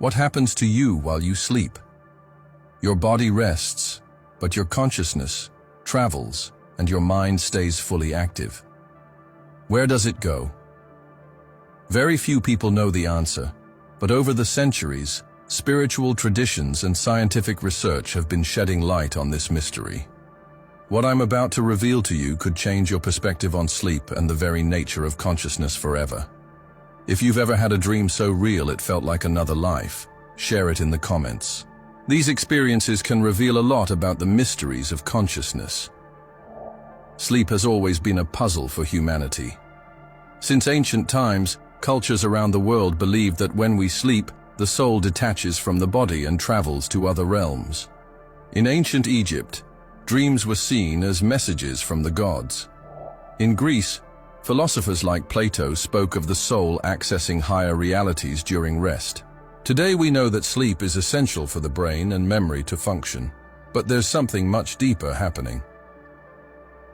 What happens to you while you sleep? Your body rests, but your consciousness travels and your mind stays fully active. Where does it go? Very few people know the answer, but over the centuries, spiritual traditions and scientific research have been shedding light on this mystery. What I'm about to reveal to you could change your perspective on sleep and the very nature of consciousness forever. If you've ever had a dream so real it felt like another life, share it in the comments. These experiences can reveal a lot about the mysteries of consciousness. Sleep has always been a puzzle for humanity. Since ancient times, cultures around the world believed that when we sleep, the soul detaches from the body and travels to other realms. In ancient Egypt, dreams were seen as messages from the gods. In Greece, philosophers like Plato spoke of the soul accessing higher realities during rest. Today we know that sleep is essential for the brain and memory to function, but there's something much deeper happening.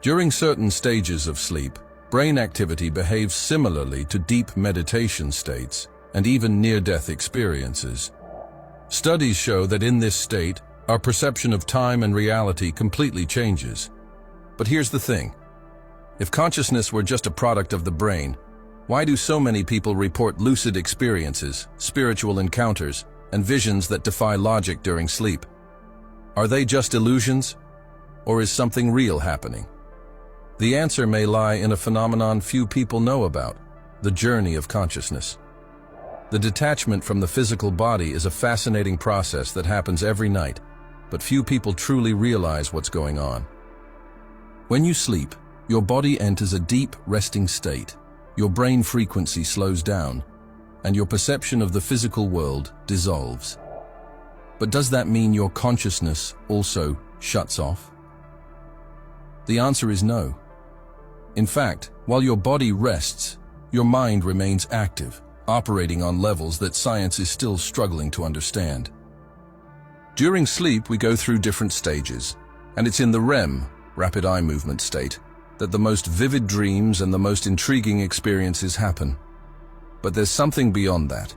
During certain stages of sleep, brain activity behaves similarly to deep meditation states and even near-death experiences. Studies show that in this state, our perception of time and reality completely changes. But here's the thing. If consciousness were just a product of the brain, why do so many people report lucid experiences, spiritual encounters, and visions that defy logic during sleep? Are they just illusions? Or is something real happening? The answer may lie in a phenomenon few people know about: the journey of consciousness. The detachment from the physical body is a fascinating process that happens every night, but few people truly realize what's going on. When you sleep, your body enters a deep, resting state. Your brain frequency slows down, and your perception of the physical world dissolves. But does that mean your consciousness also shuts off? The answer is no. In fact, while your body rests, your mind remains active, operating on levels that science is still struggling to understand. During sleep, we go through different stages, and it's in the REM, rapid eye movement state, that the most vivid dreams and the most intriguing experiences happen. But there's something beyond that.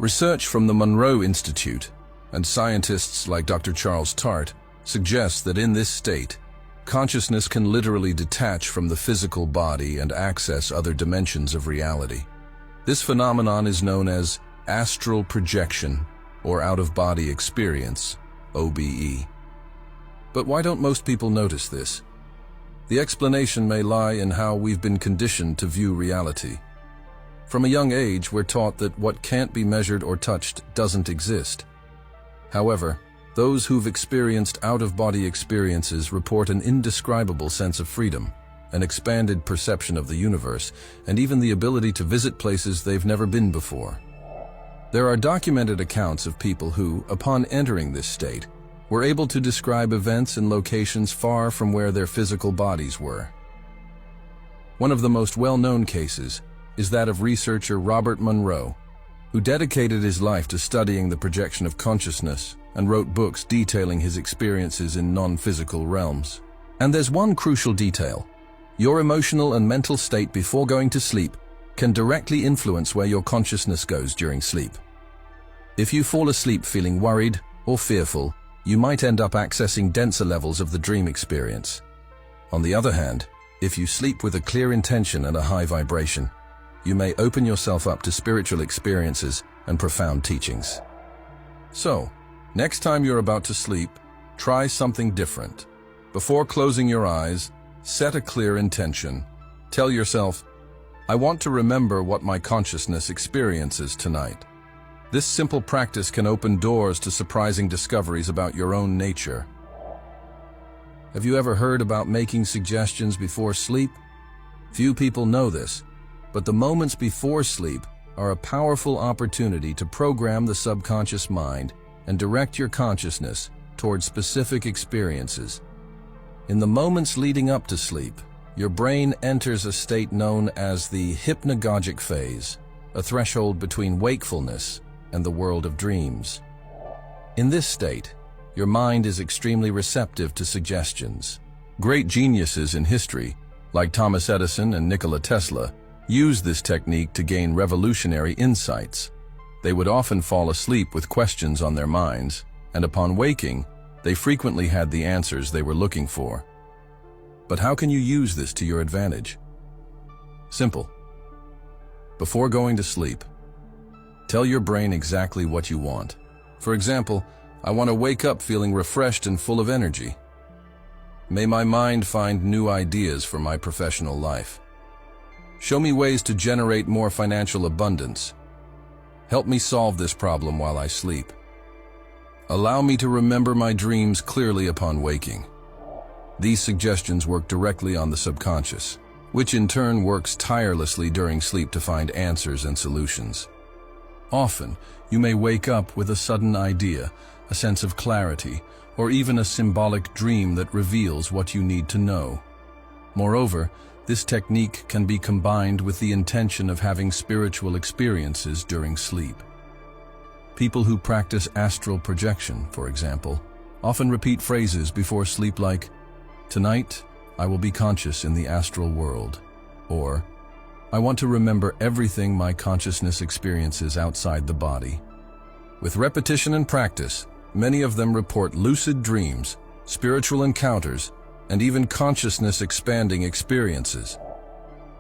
Research from the Monroe Institute and scientists like Dr. Charles Tart suggests that in this state, consciousness can literally detach from the physical body and access other dimensions of reality. This phenomenon is known as astral projection or out-of-body experience, OBE. But why don't most people notice this? The explanation may lie in how we've been conditioned to view reality. From a young age, we're taught that what can't be measured or touched doesn't exist. However, those who've experienced out-of-body experiences report an indescribable sense of freedom, an expanded perception of the universe, and even the ability to visit places they've never been before. There are documented accounts of people who, upon entering this state, were able to describe events and locations far from where their physical bodies were. One of the most well-known cases is that of researcher Robert Monroe, who dedicated his life to studying the projection of consciousness and wrote books detailing his experiences in non-physical realms. And there's one crucial detail. Your emotional and mental state before going to sleep can directly influence where your consciousness goes during sleep. If you fall asleep feeling worried or fearful, you might end up accessing denser levels of the dream experience. On the other hand, if you sleep with a clear intention and a high vibration, you may open yourself up to spiritual experiences and profound teachings. So, next time you're about to sleep, try something different. Before closing your eyes, set a clear intention. Tell yourself, I want to remember what my consciousness experiences tonight. This simple practice can open doors to surprising discoveries about your own nature. Have you ever heard about making suggestions before sleep? Few people know this, but the moments before sleep are a powerful opportunity to program the subconscious mind and direct your consciousness toward specific experiences. In the moments leading up to sleep, your brain enters a state known as the hypnagogic phase, a threshold between wakefulness and the world of dreams. In this state, your mind is extremely receptive to suggestions. Great geniuses in history, like Thomas Edison and Nikola Tesla, used this technique to gain revolutionary insights. They would often fall asleep with questions on their minds, and upon waking, they frequently had the answers they were looking for. But how can you use this to your advantage? Simple. Before going to sleep, tell your brain exactly what you want. For example, I want to wake up feeling refreshed and full of energy. May my mind find new ideas for my professional life. Show me ways to generate more financial abundance. Help me solve this problem while I sleep. Allow me to remember my dreams clearly upon waking. These suggestions work directly on the subconscious, which in turn works tirelessly during sleep to find answers and solutions. Often, you may wake up with a sudden idea, a sense of clarity, or even a symbolic dream that reveals what you need to know. Moreover, this technique can be combined with the intention of having spiritual experiences during sleep. People who practice astral projection, for example, often repeat phrases before sleep like, "Tonight, I will be conscious in the astral world," or, "I want to remember everything my consciousness experiences outside the body." With repetition and practice, many of them report lucid dreams, spiritual encounters, and even consciousness-expanding experiences.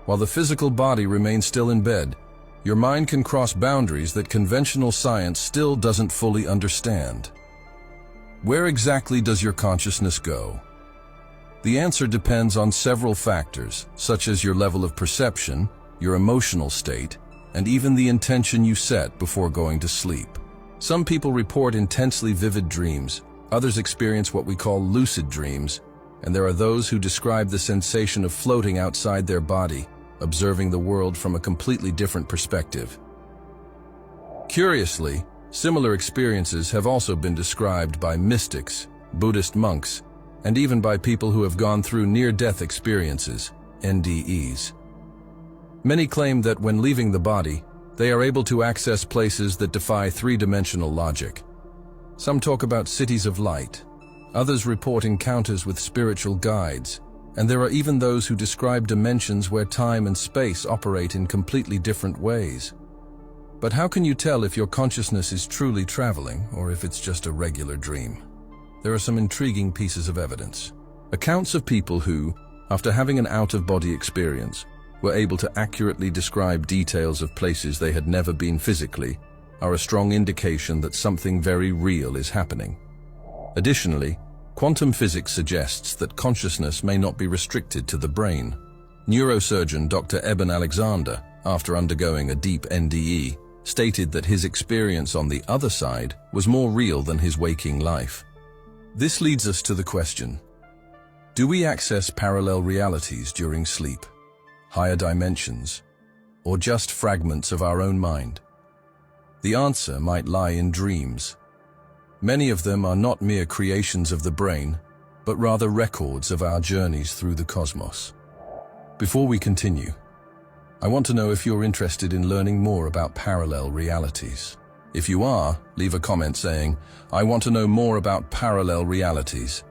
While the physical body remains still in bed, your mind can cross boundaries that conventional science still doesn't fully understand. Where exactly does your consciousness go? The answer depends on several factors, such as your level of perception, your emotional state, and even the intention you set before going to sleep. Some people report intensely vivid dreams, others experience what we call lucid dreams, and there are those who describe the sensation of floating outside their body, observing the world from a completely different perspective. Curiously, similar experiences have also been described by mystics, Buddhist monks, and even by people who have gone through near-death experiences, NDEs. Many claim that when leaving the body, they are able to access places that defy three-dimensional logic. Some talk about cities of light, others report encounters with spiritual guides, and there are even those who describe dimensions where time and space operate in completely different ways. But how can you tell if your consciousness is truly traveling or if it's just a regular dream? There are some intriguing pieces of evidence. Accounts of people who, after having an out-of-body experience, were able to accurately describe details of places they had never been physically, are a strong indication that something very real is happening. Additionally, quantum physics suggests that consciousness may not be restricted to the brain. Neurosurgeon Dr. Eben Alexander, after undergoing a deep NDE, stated that his experience on the other side was more real than his waking life. This leads us to the question, do we access parallel realities during sleep, higher dimensions, or just fragments of our own mind? The answer might lie in dreams. Many of them are not mere creations of the brain, but rather records of our journeys through the cosmos. Before we continue, I want to know if you're interested in learning more about parallel realities. If you are, leave a comment saying, "I want to know more about parallel realities."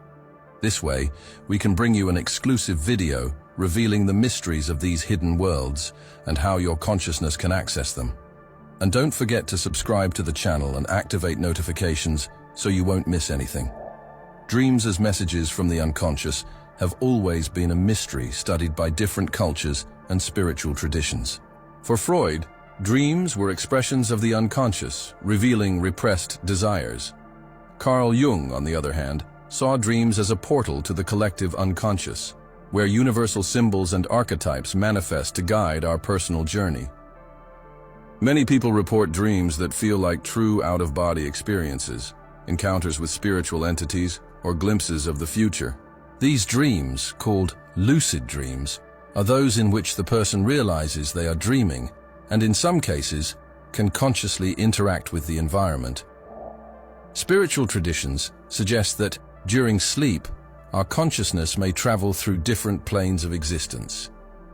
This way, we can bring you an exclusive video revealing the mysteries of these hidden worlds and how your consciousness can access them. And don't forget to subscribe to the channel and activate notifications so you won't miss anything. Dreams as messages from the unconscious have always been a mystery studied by different cultures and spiritual traditions. For Freud, dreams were expressions of the unconscious, revealing repressed desires. Carl Jung, on the other hand, saw dreams as a portal to the collective unconscious, where universal symbols and archetypes manifest to guide our personal journey. Many people report dreams that feel like true out-of-body experiences, encounters with spiritual entities, or glimpses of the future. These dreams, called lucid dreams, are those in which the person realizes they are dreaming, and in some cases, can consciously interact with the environment. Spiritual traditions suggest that, during sleep, our consciousness may travel through different planes of existence.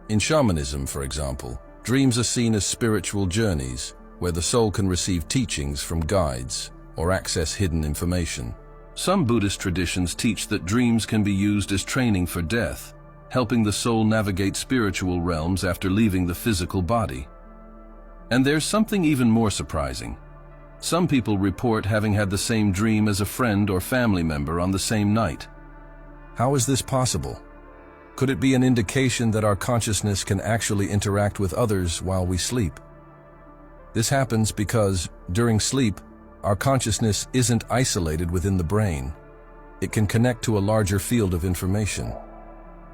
In shamanism, for example, dreams are seen as spiritual journeys, where the soul can receive teachings from guides or access hidden information. Some Buddhist traditions teach that dreams can be used as training for death, helping the soul navigate spiritual realms after leaving the physical body. And there's something even more surprising. Some people report having had the same dream as a friend or family member on the same night. How is this possible? Could it be an indication that our consciousness can actually interact with others while we sleep? This happens because, during sleep, our consciousness isn't isolated within the brain. It can connect to a larger field of information.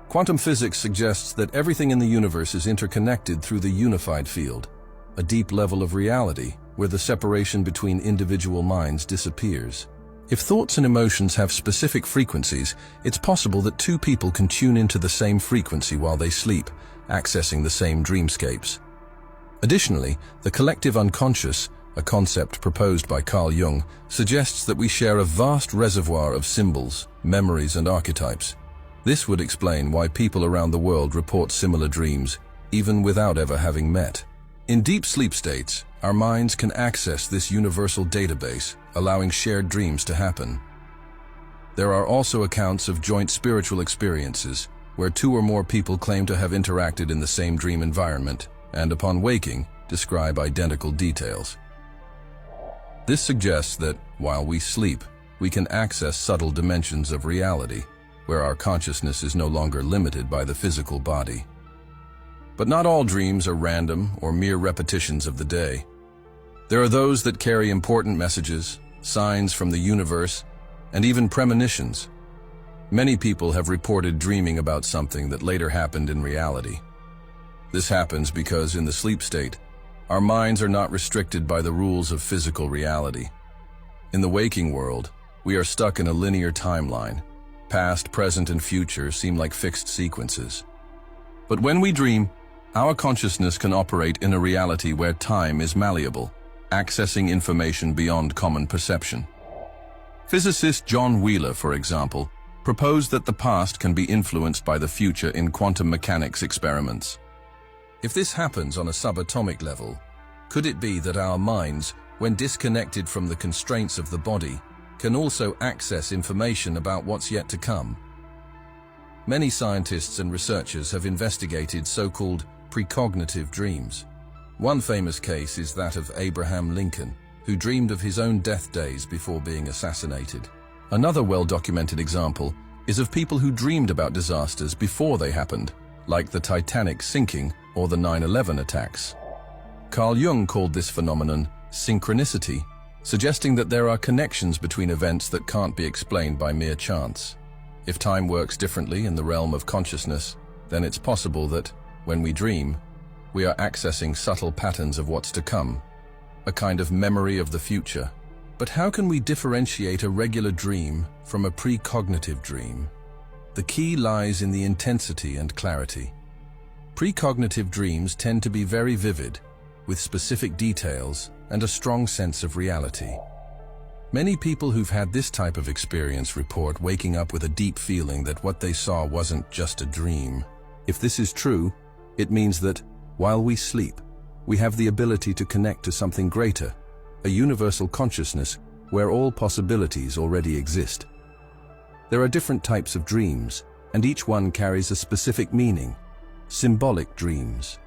Quantum physics suggests that everything in the universe is interconnected through the unified field, a deep level of reality where the separation between individual minds disappears. If thoughts and emotions have specific frequencies, it's possible that two people can tune into the same frequency while they sleep, accessing the same dreamscapes. Additionally, the collective unconscious, a concept proposed by Carl Jung, suggests that we share a vast reservoir of symbols, memories, and archetypes. This would explain why people around the world report similar dreams, even without ever having met. In deep sleep states, our minds can access this universal database, allowing shared dreams to happen. There are also accounts of joint spiritual experiences, where two or more people claim to have interacted in the same dream environment, and upon waking, describe identical details. This suggests that, while we sleep, we can access subtle dimensions of reality, where our consciousness is no longer limited by the physical body. But not all dreams are random or mere repetitions of the day. There are those that carry important messages, signs from the universe, and even premonitions. Many people have reported dreaming about something that later happened in reality. This happens because, in the sleep state, our minds are not restricted by the rules of physical reality. In the waking world, we are stuck in a linear timeline. Past, present, and future seem like fixed sequences. But when we dream, our consciousness can operate in a reality where time is malleable, accessing information beyond common perception. Physicist John Wheeler, for example, proposed that the past can be influenced by the future in quantum mechanics experiments. If this happens on a subatomic level, could it be that our minds, when disconnected from the constraints of the body, can also access information about what's yet to come? Many scientists and researchers have investigated so-called precognitive dreams. One famous case is that of Abraham Lincoln, who dreamed of his own death days before being assassinated. Another well-documented example is of people who dreamed about disasters before they happened, like the Titanic sinking or the 9/11 attacks. Carl Jung called this phenomenon synchronicity, suggesting that there are connections between events that can't be explained by mere chance. If time works differently in the realm of consciousness, then it's possible that, when we dream, we are accessing subtle patterns of what's to come, a kind of memory of the future. But how can we differentiate a regular dream from a precognitive dream? The key lies in the intensity and clarity. Precognitive dreams tend to be very vivid, with specific details and a strong sense of reality. Many people who've had this type of experience report waking up with a deep feeling that what they saw wasn't just a dream. If this is true, it means that, while we sleep, we have the ability to connect to something greater, a universal consciousness where all possibilities already exist. There are different types of dreams, and each one carries a specific meaning. Symbolic dreams.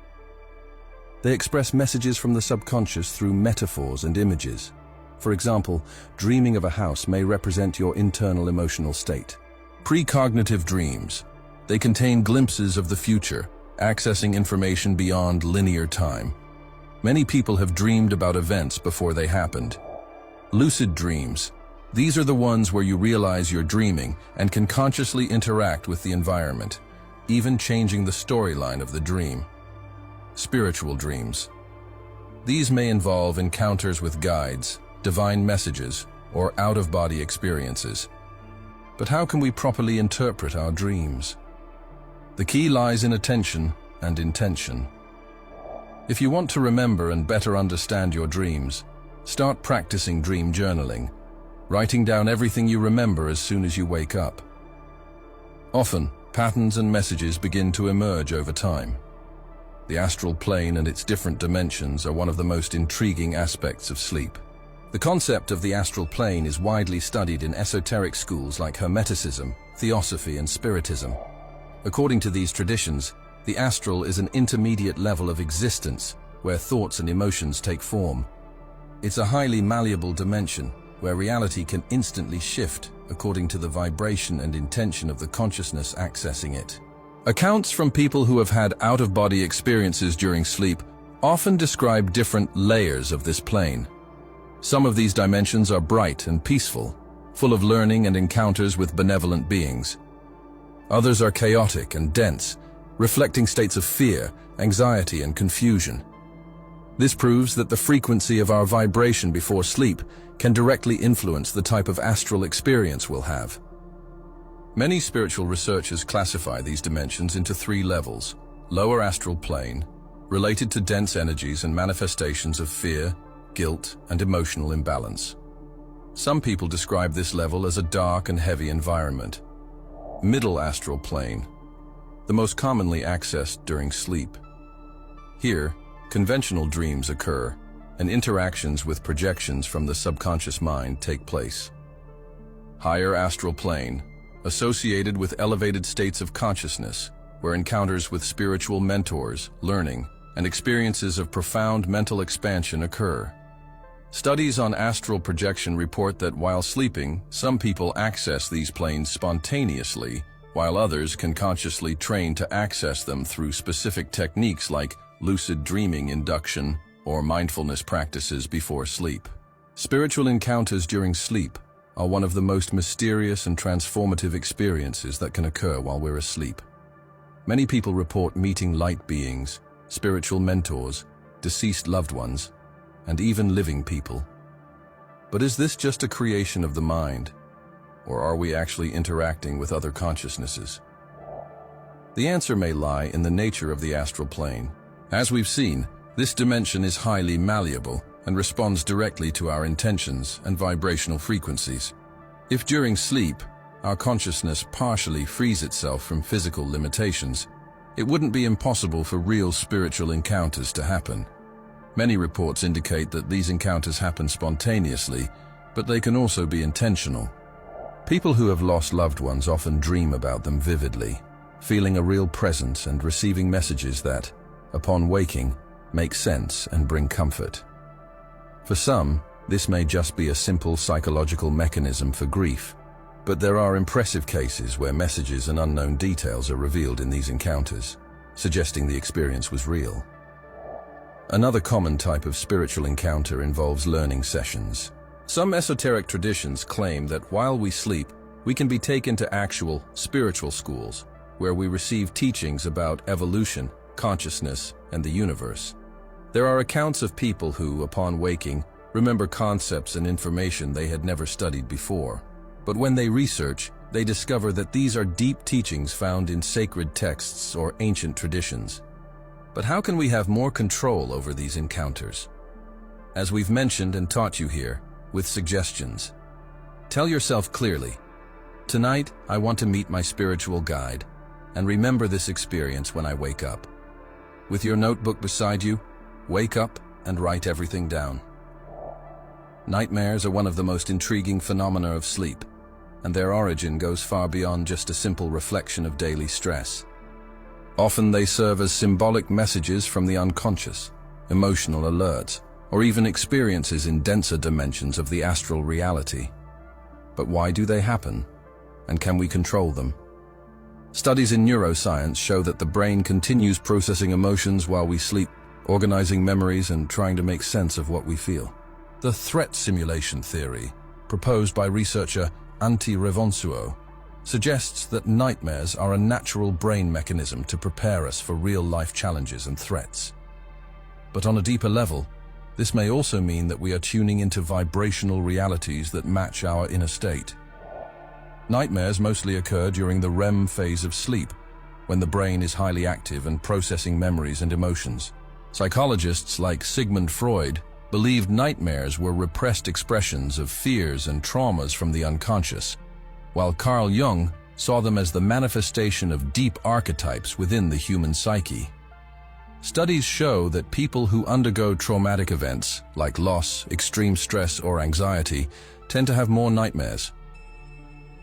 They express messages from the subconscious through metaphors and images. For example, dreaming of a house may represent your internal emotional state. Precognitive dreams. They contain glimpses of the future, accessing information beyond linear time. Many people have dreamed about events before they happened. Lucid dreams. These are the ones where you realize you're dreaming and can consciously interact with the environment, even changing the storyline of the dream. Spiritual dreams. These may involve encounters with guides, divine messages, or out-of-body experiences. But how can we properly interpret our dreams? The key lies in attention and intention. If you want to remember and better understand your dreams, start practicing dream journaling, writing down everything you remember as soon as you wake up. Often, patterns and messages begin to emerge over time. The astral plane and its different dimensions are one of the most intriguing aspects of sleep. The concept of the astral plane is widely studied in esoteric schools like Hermeticism, Theosophy, and Spiritism. According to these traditions, the astral is an intermediate level of existence where thoughts and emotions take form. It's a highly malleable dimension where reality can instantly shift according to the vibration and intention of the consciousness accessing it. Accounts from people who have had out-of-body experiences during sleep often describe different layers of this plane. Some of these dimensions are bright and peaceful, full of learning and encounters with benevolent beings. Others are chaotic and dense, reflecting states of fear, anxiety, and confusion. This proves that the frequency of our vibration before sleep can directly influence the type of astral experience we'll have. Many spiritual researchers classify these dimensions into 3 levels: lower astral plane, related to dense energies and manifestations of fear, guilt, and emotional imbalance. Some people describe this level as a dark and heavy environment. Middle astral plane, the most commonly accessed during sleep. Here, conventional dreams occur, and interactions with projections from the subconscious mind take place. Higher astral plane, associated with elevated states of consciousness, where encounters with spiritual mentors, learning, and experiences of profound mental expansion occur. Studies on astral projection report that while sleeping, some people access these planes spontaneously, while others can consciously train to access them through specific techniques like lucid dreaming induction or mindfulness practices before sleep. Spiritual encounters during sleep are one of the most mysterious and transformative experiences that can occur while we're asleep. Many people report meeting light beings, spiritual mentors, deceased loved ones, and even living people. But is this just a creation of the mind, or are we actually interacting with other consciousnesses? The answer may lie in the nature of the astral plane. As we've seen, this dimension is highly malleable and responds directly to our intentions and vibrational frequencies. If during sleep, our consciousness partially frees itself from physical limitations, it wouldn't be impossible for real spiritual encounters to happen. Many reports indicate that these encounters happen spontaneously, but they can also be intentional. People who have lost loved ones often dream about them vividly, feeling a real presence and receiving messages that, upon waking, make sense and bring comfort. For some, this may just be a simple psychological mechanism for grief, but there are impressive cases where messages and unknown details are revealed in these encounters, suggesting the experience was real. Another common type of spiritual encounter involves learning sessions. Some esoteric traditions claim that while we sleep, we can be taken to actual spiritual schools, where we receive teachings about evolution, consciousness, and the universe. There are accounts of people who, upon waking, remember concepts and information they had never studied before. But when they research, they discover that these are deep teachings found in sacred texts or ancient traditions. But how can we have more control over these encounters? As we've mentioned and taught you here, with suggestions. Tell yourself clearly, tonight I want to meet my spiritual guide, and remember this experience when I wake up. With your notebook beside you, wake up and write everything down. Nightmares are one of the most intriguing phenomena of sleep, and their origin goes far beyond just a simple reflection of daily stress. Often they serve as symbolic messages from the unconscious, emotional alerts, or even experiences in denser dimensions of the astral reality. But why do they happen? And can we control them? Studies in neuroscience show that the brain continues processing emotions while we sleep, organizing memories and trying to make sense of what we feel. The threat simulation theory, proposed by researcher Antti Revonsuo, suggests that nightmares are a natural brain mechanism to prepare us for real-life challenges and threats. But on a deeper level, this may also mean that we are tuning into vibrational realities that match our inner state. Nightmares mostly occur during the REM phase of sleep, when the brain is highly active and processing memories and emotions. Psychologists like Sigmund Freud believed nightmares were repressed expressions of fears and traumas from the unconscious, while Carl Jung saw them as the manifestation of deep archetypes within the human psyche. Studies show that people who undergo traumatic events, like loss, extreme stress, or anxiety, tend to have more nightmares.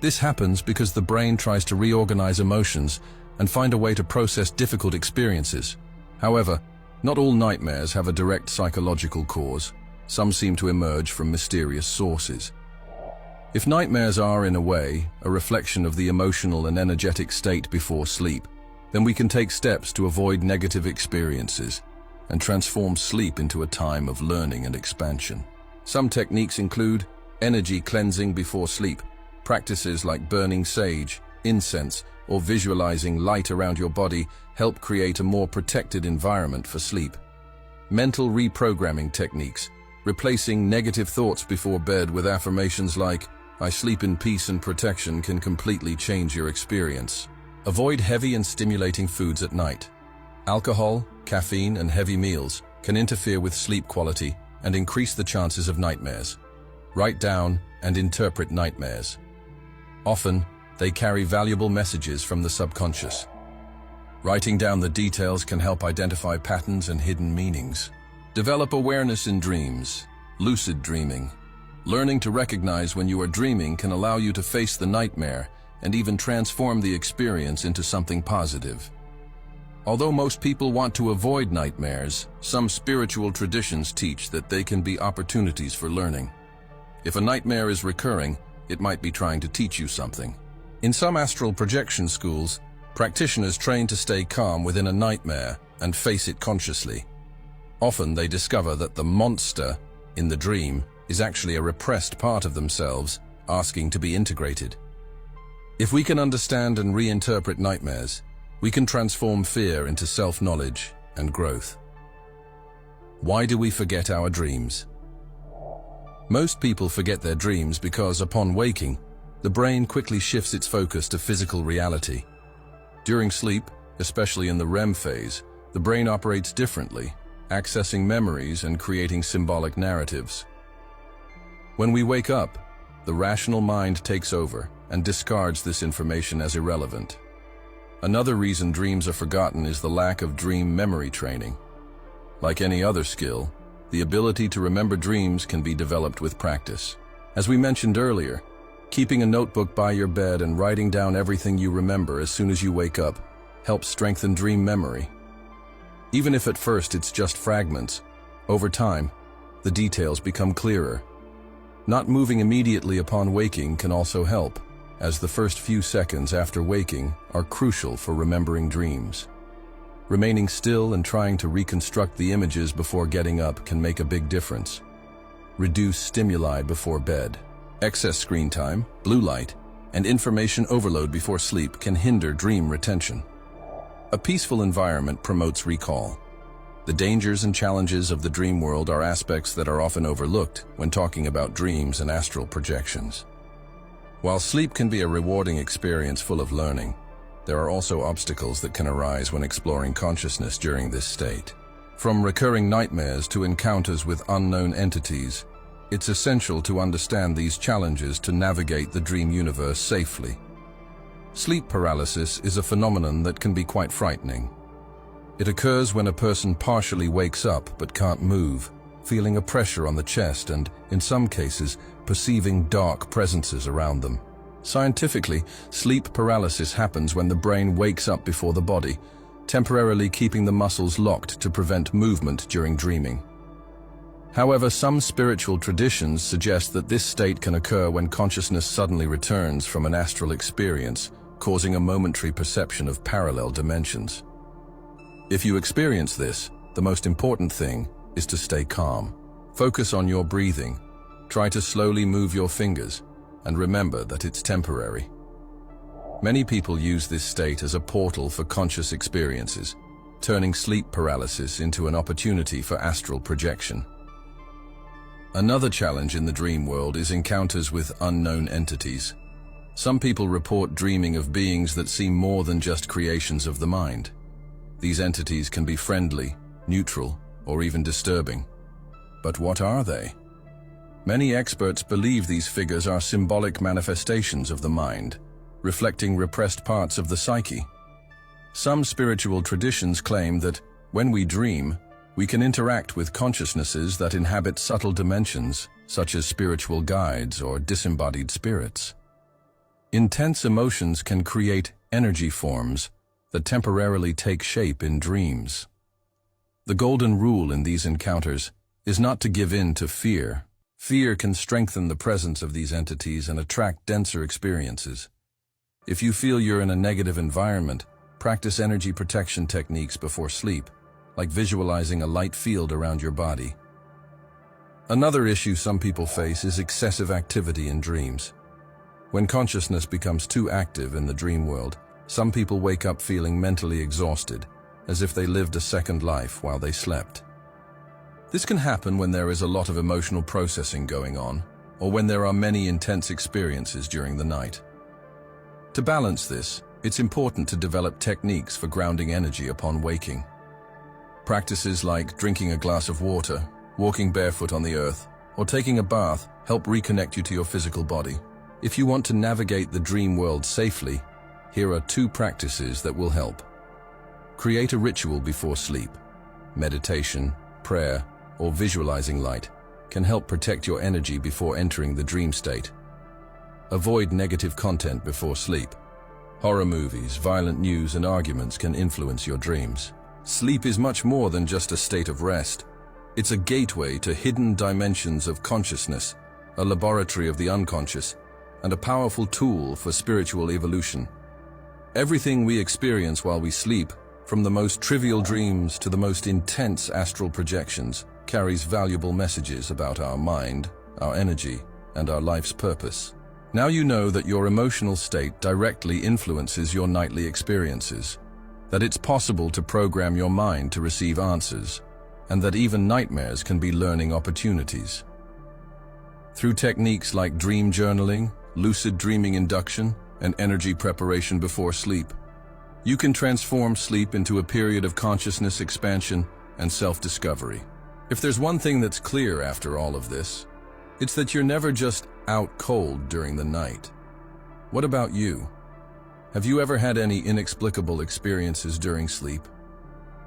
This happens because the brain tries to reorganize emotions and find a way to process difficult experiences. However, not all nightmares have a direct psychological cause. Some seem to emerge from mysterious sources. If nightmares are, in a way, a reflection of the emotional and energetic state before sleep, then we can take steps to avoid negative experiences and transform sleep into a time of learning and expansion. Some techniques include energy cleansing before sleep. Practices like burning sage, incense, or visualizing light around your body help create a more protected environment for sleep. Mental reprogramming techniques, replacing negative thoughts before bed with affirmations like, "I sleep in peace and protection," can completely change your experience. Avoid heavy and stimulating foods at night. Alcohol, caffeine, and heavy meals can interfere with sleep quality and increase the chances of nightmares. Write down and interpret nightmares. Often, they carry valuable messages from the subconscious. Writing down the details can help identify patterns and hidden meanings. Develop awareness in dreams. Lucid dreaming. Learning to recognize when you are dreaming can allow you to face the nightmare and even transform the experience into something positive. Although most people want to avoid nightmares, some spiritual traditions teach that they can be opportunities for learning. If a nightmare is recurring, it might be trying to teach you something. In some astral projection schools, practitioners train to stay calm within a nightmare and face it consciously. Often they discover that the monster in the dream is actually a repressed part of themselves, asking to be integrated. If we can understand and reinterpret nightmares, we can transform fear into self-knowledge and growth. Why do we forget our dreams? Most people forget their dreams because, upon waking, the brain quickly shifts its focus to physical reality. During sleep, especially in the REM phase, the brain operates differently, accessing memories and creating symbolic narratives. When we wake up, the rational mind takes over and discards this information as irrelevant. Another reason dreams are forgotten is the lack of dream memory training. Like any other skill, the ability to remember dreams can be developed with practice. As we mentioned earlier, keeping a notebook by your bed and writing down everything you remember as soon as you wake up helps strengthen dream memory. Even if at first it's just fragments, over time, the details become clearer. Not moving immediately upon waking can also help, as the first few seconds after waking are crucial for remembering dreams. Remaining still and trying to reconstruct the images before getting up can make a big difference. Reduce stimuli before bed. Excess screen time, blue light, and information overload before sleep can hinder dream retention. A peaceful environment promotes recall. The dangers and challenges of the dream world are aspects that are often overlooked when talking about dreams and astral projections. While sleep can be a rewarding experience full of learning, there are also obstacles that can arise when exploring consciousness during this state. From recurring nightmares to encounters with unknown entities, it's essential to understand these challenges to navigate the dream universe safely. Sleep paralysis is a phenomenon that can be quite frightening. It occurs when a person partially wakes up but can't move, feeling a pressure on the chest and, in some cases, perceiving dark presences around them. Scientifically, sleep paralysis happens when the brain wakes up before the body, temporarily keeping the muscles locked to prevent movement during dreaming. However, some spiritual traditions suggest that this state can occur when consciousness suddenly returns from an astral experience, causing a momentary perception of parallel dimensions. If you experience this, the most important thing is to stay calm. Focus on your breathing. Try to slowly move your fingers, and remember that it's temporary. Many people use this state as a portal for conscious experiences, turning sleep paralysis into an opportunity for astral projection. Another challenge in the dream world is encounters with unknown entities. Some people report dreaming of beings that seem more than just creations of the mind. These entities can be friendly, neutral, or even disturbing. But what are they? Many experts believe these figures are symbolic manifestations of the mind, reflecting repressed parts of the psyche. Some spiritual traditions claim that, when we dream, we can interact with consciousnesses that inhabit subtle dimensions, such as spiritual guides or disembodied spirits. Intense emotions can create energy forms that temporarily take shape in dreams. The golden rule in these encounters is not to give in to fear. Fear can strengthen the presence of these entities and attract denser experiences. If you feel you're in a negative environment, practice energy protection techniques before sleep, like visualizing a light field around your body. Another issue some people face is excessive activity in dreams. When consciousness becomes too active in the dream world, some people wake up feeling mentally exhausted, as if they lived a second life while they slept. This can happen when there is a lot of emotional processing going on, or when there are many intense experiences during the night. To balance this, it's important to develop techniques for grounding energy upon waking. Practices like drinking a glass of water, walking barefoot on the earth, or taking a bath help reconnect you to your physical body. If you want to navigate the dream world safely, here are 2 practices that will help. Create a ritual before sleep. Meditation, prayer, or visualizing light can help protect your energy before entering the dream state. Avoid negative content before sleep. Horror movies, violent news, and arguments can influence your dreams. Sleep is much more than just a state of rest. It's a gateway to hidden dimensions of consciousness, a laboratory of the unconscious, and a powerful tool for spiritual evolution. Everything we experience while we sleep, from the most trivial dreams to the most intense astral projections, carries valuable messages about our mind, our energy, and our life's purpose. Now you know that your emotional state directly influences your nightly experiences, that it's possible to program your mind to receive answers, and that even nightmares can be learning opportunities. Through techniques like dream journaling, lucid dreaming induction, and energy preparation before sleep, you can transform sleep into a period of consciousness expansion and self-discovery. If there's one thing that's clear after all of this, it's that you're never just out cold during the night. What about you? Have you ever had any inexplicable experiences during sleep?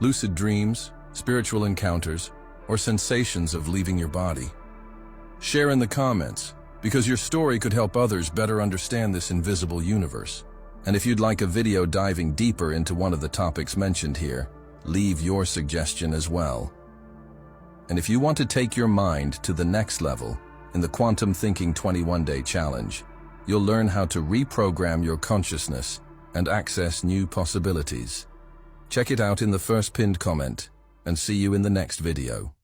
Lucid dreams, spiritual encounters, or sensations of leaving your body? Share in the comments, because your story could help others better understand this invisible universe. And if you'd like a video diving deeper into one of the topics mentioned here, leave your suggestion as well. And if you want to take your mind to the next level in the Quantum Thinking 21-Day Challenge, you'll learn how to reprogram your consciousness and access new possibilities. Check it out in the first pinned comment, and see you in the next video.